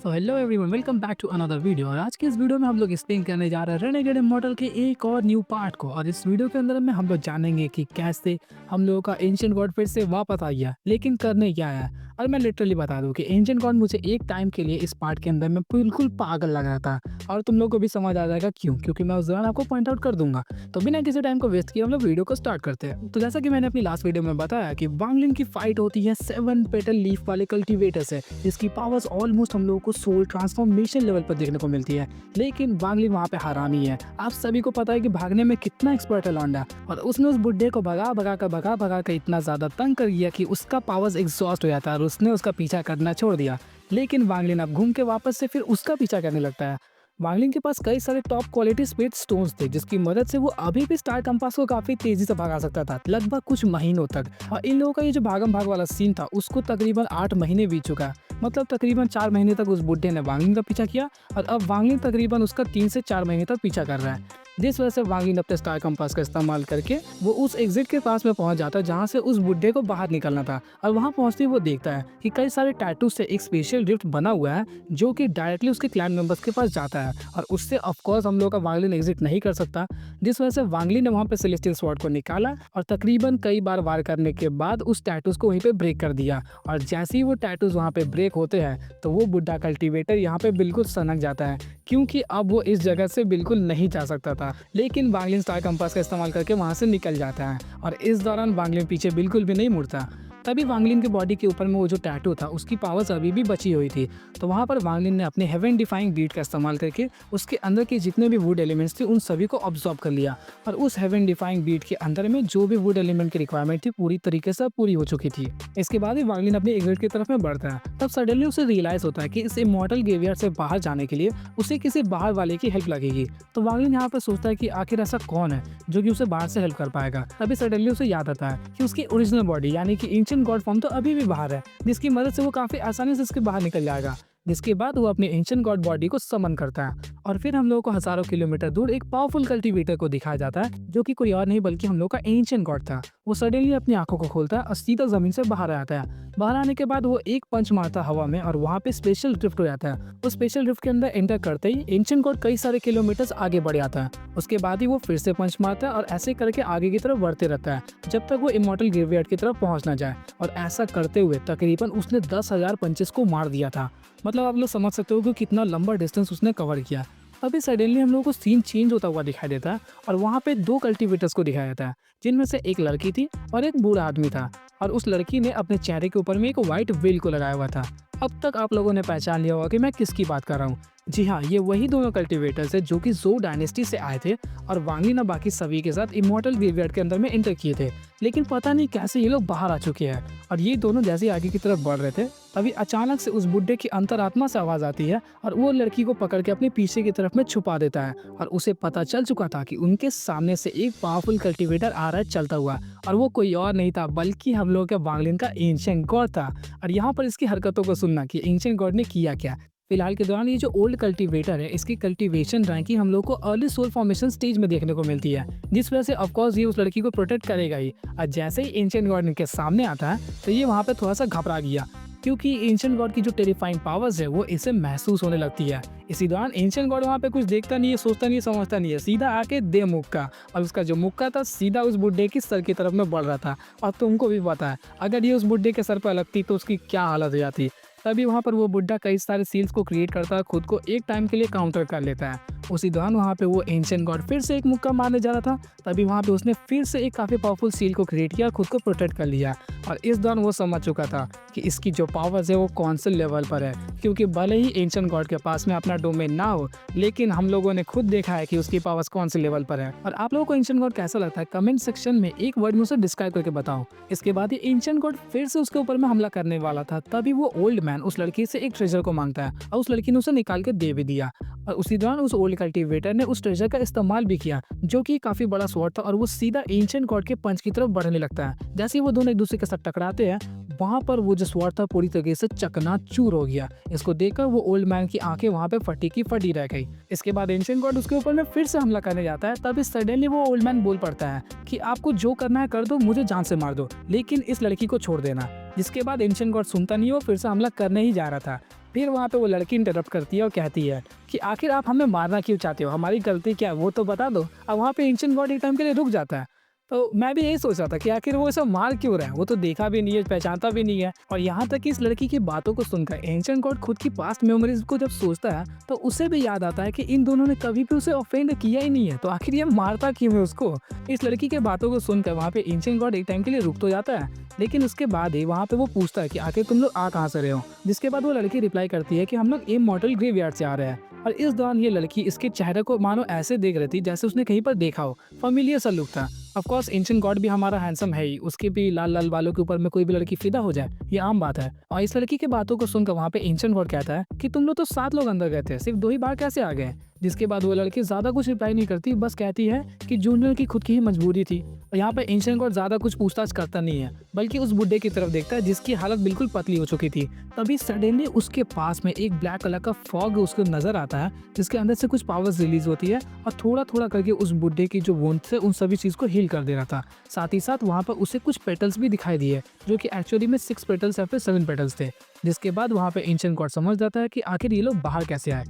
तो hello everyone, welcome back to another video. और आज के इस वीडियो में हम लोग एक्सप्लेन करने जा रहे हैं रेनेगेड इमॉर्टल के एक और न्यू पार्ट को। और इस वीडियो के अंदर में हम लोग जानेंगे कि कैसे हम लोगों का एंशिएंट गॉड फिर से वापस आ गया, लेकिन करने क्या है। और मैं लिटरली बता दूं कि एंशिएंट गॉड मुझे एक टाइम के लिए इस पार्ट के अंदर में बिल्कुल पागल लग रहा था, और तुम लोग को भी समझ आ जाएगा क्यों, क्योंकि मैं उस दौरान आपको पॉइंट आउट कर दूंगा। तो बिना किसी टाइम को वेस्ट किए हम लोग वीडियो को स्टार्ट करते हैं। तो जैसा कि मैंने अपनी लास्ट वीडियो में बताया कि वांगलिन की फाइट होती है 7 पेटल लीफ वाले कल्टीवेटर से, जिसकी पावर्स ऑलमोस्ट हम लोगों को सोल ट्रांसफॉर्मेशन लेवल पर देखने को मिलती है। लेकिन वांगलिन वहाँ पे हरामी है। आप सभी को पता है कि भागने में कितना एक्सपर्ट है लौंडा, और उसने उस बुड्ढे को भगा कर इतना ज्यादा तंग कर दिया कि उसका पावर्स एग्जॉस्ट हो जाता है और उसने उसका पीछा करना छोड़ दिया। लेकिन वांगलिन अब घूम के वापस से फिर उसका पीछा करने लगता है। वांगलिन के पास कई सारे टॉप क्वालिटी स्पिरिट स्टोन्स थे, जिसकी मदद से वो अभी भी स्टार कंपास को काफी तेजी से भगा सकता था, लगभग कुछ महीनों तक। और इन लोगों का ये जो भागम भाग वाला सीन था, उसको तकरीबन 8 महीने बीत चुका है। मतलब तकरीबन 4 महीने तक उस बुड्ढे ने वांगलिन का पीछा किया, और अब वांगलिन तकरीबन उसका 3 से 4 महीने तक पीछा कर रहा है। जिस वजह से वांगलिन अपने स्टार कंपास का इस्तेमाल करके वो उस एग्जिट के पास में पहुंच जाता है जहां से उस बुड्ढे को बाहर निकलना था। और वहां पहुंचते ही वो देखता है कि कई सारे टैटू से एक स्पेशल रिफ्ट बना हुआ है, जो कि डायरेक्टली उसके क्लैन मेंबर्स के पास जाता है, और उससे ऑफ कोर्स हम लोग का वांगलिन एग्जिट नहीं कर सकता। जिस वजह से वांगलिन ने वहां पे सेलेस्टियल स्वॉर्ड को निकाला और तकरीबन कई बार वार करने के बाद उस टैटूज को वहीं पे ब्रेक कर दिया। और जैसे ही वो टैटूज वहां पे ब्रेक होते हैं, तो वो बुड्ढा कल्टीवेटर यहाँ पे बिल्कुल सनक जाता है, क्योंकि अब वो इस जगह से बिल्कुल नहीं जा सकता था। लेकिन वांगलिन स्टार कंपास का इस्तेमाल करके वहां से निकल जाता है, और इस दौरान वांगलिन पीछे बिल्कुल भी नहीं मुड़ता। तभी वांगलिन के बॉडी के ऊपर में वो जो टैटू था, उसकी पावर्स अभी भी बची हुई थी। तो वहां पर वांगलिन ने अपने हेवन डिफाइंग बीट का इस्तेमाल करके उसके अंदर के जितने भी वुड एलिमेंट्स थे उन सभी को ऑब्जॉर्ब कर लिया, और उस हेवन डिफाइंग बीट के अंदर में जो भी वुड एलिमेंट की रिक्वायरमेंट थी पूरी तरीके से पूरी हो चुकी थी। इसके बाद ही वांगलिन अपने एग्जिट की तरफ में बढ़ता है। तब सडनली उसे रियलाइज होता है कि इस इमॉर्टल ग्रेवयार्ड से बाहर जाने के लिए उसे किसी बाहर वाले की हेल्प लगेगी। तो वांगलिन यहाँ पर सोचता है कि आखिर ऐसा कौन है जो कि उसे बाहर से हेल्प कर पाएगा। तभी सडनली उसे याद आता है कि उसकी ओरिजिनल बॉडी यानी कि एंशिएंट गॉड फॉर्म तो अभी भी बाहर है, जिसकी मदद से वो काफी आसानी से इसके बाहर निकल जाएगा। जिसके बाद वो अपने एंशिएंट गॉड बॉडी को समन करता है, और फिर हम लोगों को हजारों किलोमीटर दूर एक पावरफुल कल्टीवेटर को दिखाया जाता है, जो कि कोई और नहीं बल्कि हम लोग का एंशिएंट गॉड था। वो सडनली अपनी आंखों को खोलता है और सीधा जमीन से बाहर आता है। बाहर आने के बाद वो एक पंच मारता हवा में, और वहाँ पे स्पेशल ड्रिफ्ट हो जाता है। उस स्पेशल ड्रिफ्ट के अंदर एंटर करते ही एंशिएंट गॉड कई सारे किलोमीटर्स आगे बढ़ जाता है। उसके बाद ही वो फिर से पंच मारता है, और ऐसे करके आगे की तरफ बढ़ते रहता है जब तक वो इमॉर्टल ग्रेवयार्ड की तरफ पहुंच ना जाए। और ऐसा करते हुए तकरीबन उसने 10,000 पंचेस को मार दिया था। मतलब आप लोग समझ सकते हो कि कितना लंबा डिस्टेंस उसने कवर किया। अभी सडनली हम लोगों को सीन चेंज होता हुआ दिखाई देता है, और वहाँ पे 2 कल्टीवेटर्स को दिखाया जाता है, जिनमें से एक लड़की थी और एक बूढ़ा आदमी था। और उस लड़की ने अपने चेहरे के ऊपर में एक व्हाइट वेल को लगाया हुआ था। अब तक आप लोगों ने पहचान लिया होगा कि मैं किसकी बात कर रहा हूँ। जी हाँ, ये वही दोनों कल्टीवेटर्स है जो कि ज़ोउ डायनेस्टी से आए थे, और वांगलिन बाकी सभी के साथ इमॉर्टल ग्रेवयार्ड के अंदर में एंटर किए थे। लेकिन पता नहीं कैसे ये लोग बाहर आ चुके हैं। और ये दोनों जैसे आगे की तरफ बढ़ रहे थे, तभी अचानक से उस बुड्ढे की अंतरात्मा से आवाज आती है, और वो लड़की को पकड़ के अपने पीछे की तरफ में छुपा देता है। और उसे पता चल चुका था कि उनके सामने से एक पावरफुल कल्टीवेटर आ रहा है चलता हुआ, और वो कोई और नहीं था बल्कि हम लोग के वांगलिन का एंशिएंट गॉड था। और यहाँ पर इसकी हरकतों को सुनना कि एंशिएंट गॉड ने किया क्या। फिलहाल के दौरान ये जो ओल्ड कल्टीवेटर है, इसकी कल्टीवेशन रैंकिंग हम लोग को अर्ली सोल फॉर्मेशन स्टेज में देखने को मिलती है, जिस वजह से ऑफ कोर्स ये उस लड़की को प्रोटेक्ट करेगा ही। और जैसे ही एंशिएंट गॉड इनके सामने आता है, तो ये वहाँ पे थोड़ा सा घबरा गया, क्योंकि एंशिएंट गॉड की जो टेरिफाइंग पावर्स है वो इसे महसूस होने लगती है। इसी दौरान एंशिएंट गॉड वहाँ पे कुछ देखता नहीं है, सोचता नहीं है, समझता नहीं है, सीधा आके दे मुक्का। और उसका जो मुक्का था सीधा उस बुड्ढे की सर की तरफ में बढ़ रहा था। और तुमको भी पता है, अगर ये उस बुड्ढे के सर पर लगती तो उसकी क्या हालत हो जाती। तभी वहाँ पर वो बुड्ढा कई सारे सील्स को क्रिएट करता है, खुद को एक टाइम के लिए काउंटर कर लेता है। उसी दौरान वहाँ पे वो एंशिएंट गॉड फिर से एक मुक्का मारने जा रहा था, तभी वहाँ पे उसने फिर से एक काफी पावरफुल सील को क्रिएट किया, खुद को प्रोटेक्ट कर लिया। और इस दौरान वो समझ चुका था कि इसकी जो पावर्स है वो कौन से लेवल पर है, क्योंकि भले ही एंशिएंट गॉड के पास में अपना डोमेन ना हो, लेकिन हम लोगों ने खुद देखा है कि उसकी पावर्स कौन से लेवल पर है। और आप लोगों को एंशिएंट गॉड कैसा लगता है कमेंट सेक्शन में एक वर्ड में उसे डिस्क्राइब करके बताओ। इसके बाद ही एंशिएंट गॉड फिर से उसके ऊपर में हमला करने वाला था, तभी वो ओल्ड मैन उस लड़की से एक ट्रेजर को मांगता है, और उस लड़की ने उसे निकाल के दे भी दिया। और उसी दौरान उस ओल्ड कल्टीवेटर ने उस ट्रेजर का इस्तेमाल भी किया, जो कि काफी बड़ा स्वॉर्ड था, और वो सीधा एंशिएंट गॉड के पंच की तरफ बढ़ने लगता है। जैसे ही वो दोनों एक दूसरे के साथ टकराते हैं, वहां पर वो जो स्वॉर्ड था पूरी तरीके से चकनाचूर हो गया। इसको देखकर वो ओल्ड मैन की आंखें वहां पे फटी की फटी रह गई। इसके बाद एंशिएंट गॉड उसके ऊपर में फिर से हमला करने जाता है, तभी सडनली वो ओल्ड मैन बोल पड़ता है कि आपको जो करना है कर दो, मुझे जान से मार दो, लेकिन इस लड़की को छोड़ देना। जिसके बाद एंशिएंट गॉड सुनता नहीं, वो फिर से हमला करने ही जा रहा था। फिर वहाँ पे वो लड़की इंटरप्ट करती है और कहती है कि आखिर आप हमें मारना क्यों चाहते हो, हमारी गलती क्या है वो तो बता दो। अब वहाँ पे एंशिएंट गॉड एक टाइम के लिए रुक जाता है। तो मैं भी यही सोच रहा था कि आखिर वो सब मार क्यों रहा है, वो तो देखा भी नहीं है, पहचानता भी नहीं है। और यहाँ तक कि इस लड़की की बातों को सुनकर एंशिएंट गॉड खुद की पास्ट मेमोरीज को जब सोचता है तो उसे भी याद आता है कि इन दोनों ने कभी भी उसे ऑफेंड किया ही नहीं है, तो आखिर ये मारता क्यों है उसको। इस लड़की के बातों को सुनकर वहाँ पे एंशिएंट गॉड एक टाइम के लिए रुक तो जाता है, लेकिन उसके बाद ही वहाँ पे वो पूछता है कि आखिर तुम लोग आ कहाँ से रहे हो। जिसके बाद वो लड़की रिप्लाई करती है कि हम लोग इमॉर्टल ग्रेवयार्ड से आ रहे हैं। और इस दौरान ये लड़की इसके चेहरे को मानो ऐसे देख रही थी जैसे उसने कहीं पर देखा हो, फेमिलियर सा लुक था। ऑफ कोर्स एंशिएंट गॉड भी हमारा हैंडसम है ही, उसके भी लाल लाल बालों के ऊपर में कोई भी लड़की फिदा हो जाए ये आम बात है। और इस लड़की की बातों को सुनकर वहाँ पे एंशिएंट गॉड कहता है कि तुम लोग तो 7 लोग अंदर गए थे, सिर्फ 2 ही बार कैसे आ गए। जिसके बाद वो लड़की ज्यादा कुछ रिप्लाई नहीं करती, बस कहती है कि जूनियर की खुद की ही मजबूरी थी। और यहाँ पे एंशिएंट गॉड ज्यादा कुछ पूछताछ करता नहीं है, बल्कि उस बुड्ढे की तरफ देखता है जिसकी हालत बिल्कुल पतली हो चुकी थी। तभी सडनली उसके पास में एक ब्लैक कलर का फॉग उसको नजर आता है, जिसके अंदर से कुछ पावर्स रिलीज होती है और थोड़ा थोड़ा करके उस बुड्ढे की जो वुंड से उन सभी चीज को हील कर दे रहा था। साथ ही साथ वहाँ पर उसे कुछ पेटल्स भी दिखाई दिए, जो कि एक्चुअली में 6 पेटल्स या फिर 7 पेटल्स थे। जिसके बाद वहाँ पे एंशिएंट गॉड समझ जाता है कि आखिर ये लोग बाहर कैसे आए।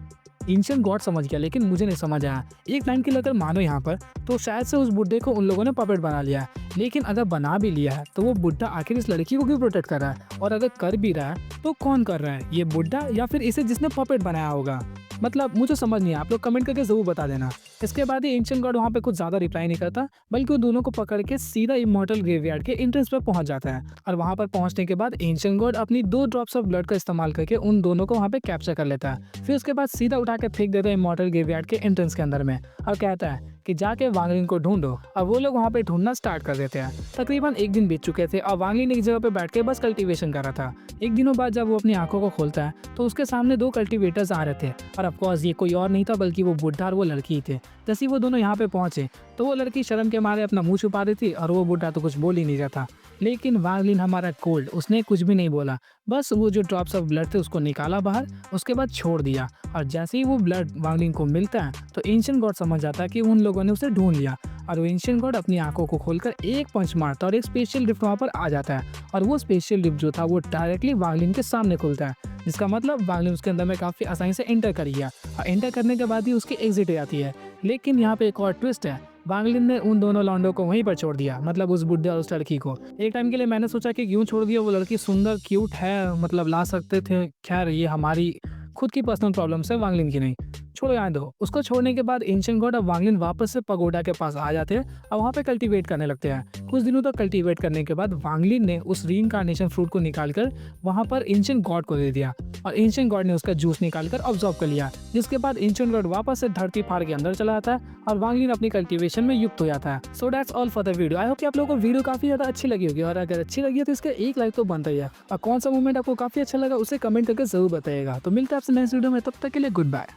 एंशिएंट गॉड समझ गया, लेकिन मुझे नहीं समझ आया। एक टाइम के लिए अगर मानो यहाँ पर, तो शायद से उस बुड्ढे को उन लोगों ने पपेट बना लिया है। लेकिन अगर बना भी लिया है तो वो बुड्ढा आखिर इस लड़की को क्यों प्रोटेक्ट कर रहा है, और अगर कर भी रहा है तो कौन कर रहा है, ये बुड्ढा या फिर इसे जिसने पपेट बनाया होगा। मतलब मुझे समझ नहीं है, आप लोग कमेंट करके जरूर बता देना। इसके बाद ही एंशिएंट गॉड वहाँ पे कुछ ज्यादा रिप्लाई नहीं करता, बल्कि वो दोनों को पकड़ के सीधा इमॉर्टल ग्रेवयार्ड के एंट्रेंस पर पहुंच जाता है। और वहाँ पर पहुंचने के बाद एंशिएंट गॉड अपनी 2 ड्रॉप्स ऑफ ब्लड का इस्तेमाल करके उन दोनों को वहाँ पे कैप्चर कर लेता है। फिर उसके बाद सीधा उठा के फेंक देता है इमॉर्टल ग्रेवयार्ड के एंट्रेंस के अंदर में, और कहता है कि जाके वांगलिन को ढूंढो। और वो लोग वहाँ पे ढूंढना स्टार्ट कर देते हैं। तकरीबन 1 दिन बीत चुके थे और वांगलिन एक जगह पे बैठ के बस कल्टीवेशन कर रहा था। एक दिनों बाद जब वो अपनी आंखों को खोलता है तो उसके सामने 2 कल्टीवेटर्स आ रहे थे, और ऑफकोर्स ये कोई और नहीं था बल्कि वो बुड्ढा और वो लड़की ही थे। जैसे ही वो दोनों यहाँ पे पहुंचे तो वो लड़की शर्म के मारे अपना मुंह छुपा रही थी, और वो बुड्ढा तो कुछ बोल ही नहीं रहा था। लेकिन वांगलिन हमारा कोल्ड, उसने कुछ भी नहीं बोला, बस वो जो ड्रॉप्स ऑफ ब्लड थे उसको निकाला बाहर, उसके बाद छोड़ दिया। और जैसे ही वो ब्लड वांगलिन को मिलता है तो एंशिएंट गॉड समझ जाता है कि उन लोगों ने उसे ढूंढ लिया। और वो एंशिएंट गॉड अपनी आंखों को खोलकर एक पंच मारता है और एक स्पेशल लिफ्ट वहाँ पर आ जाता है। और वो स्पेशल लिफ्ट जो था वो डायरेक्टली वांगलिन के सामने खुलता है, जिसका मतलब वांगलिन उसके अंदर में काफी आसानी से एंटर कर गया, और एंटर करने के बाद ही उसकी एग्जिट हो जाती है। लेकिन यहाँ पे एक और ट्विस्ट है, वांगलिन ने उन दोनों लौंडों को वहीं पर छोड़ दिया, मतलब उस बुड्ढे और उस लड़की को। एक टाइम के लिए मैंने सोचा कि क्यों छोड़ दिया, वो लड़की सुंदर क्यूट है, मतलब ला सकते थे। खैर ये हमारी खुद की पर्सनल प्रॉब्लम्स है, वांगलिन की नहीं। छोड़ो यहाँ दो। उसको छोड़ने के बाद एंशिएंट गॉड और वांगलिन वापस से पगोडा के पास आ जाते हैं और वहाँ पे कल्टीवेट करने लगते हैं। कुछ दिनों तक कल्टीवेट करने के बाद वांगलिन ने उस रीइंकार्नेशन फ्रूट को निकालकर वहाँ पर एंशिएंट गॉड को दे दिया, और एंशिएंट गॉड ने उसका जूस निकालकर ऑब्जॉर्व कर लिया। जिसके बाद एंशिएंट गॉड वापस से धरती फाड़ के अंदर चला आता है और वांगलिन अपनी कल्टीवेशन में युक्त हो जाता है। So that's all for the video. I hope कि आप लोगों को वीडियो काफी ज्यादा अच्छी लगी होगी, और अगर अच्छी लगी है तो इसका एक लाइक तो बनता ही है। और कौन सा मोमेंट आपको काफी अच्छा लगा उसे कमेंट करके जरूर बताइएगा। तो मिलते हैं आपसे नेक्स्ट वीडियो में, तब तक के लिए गुड बाय।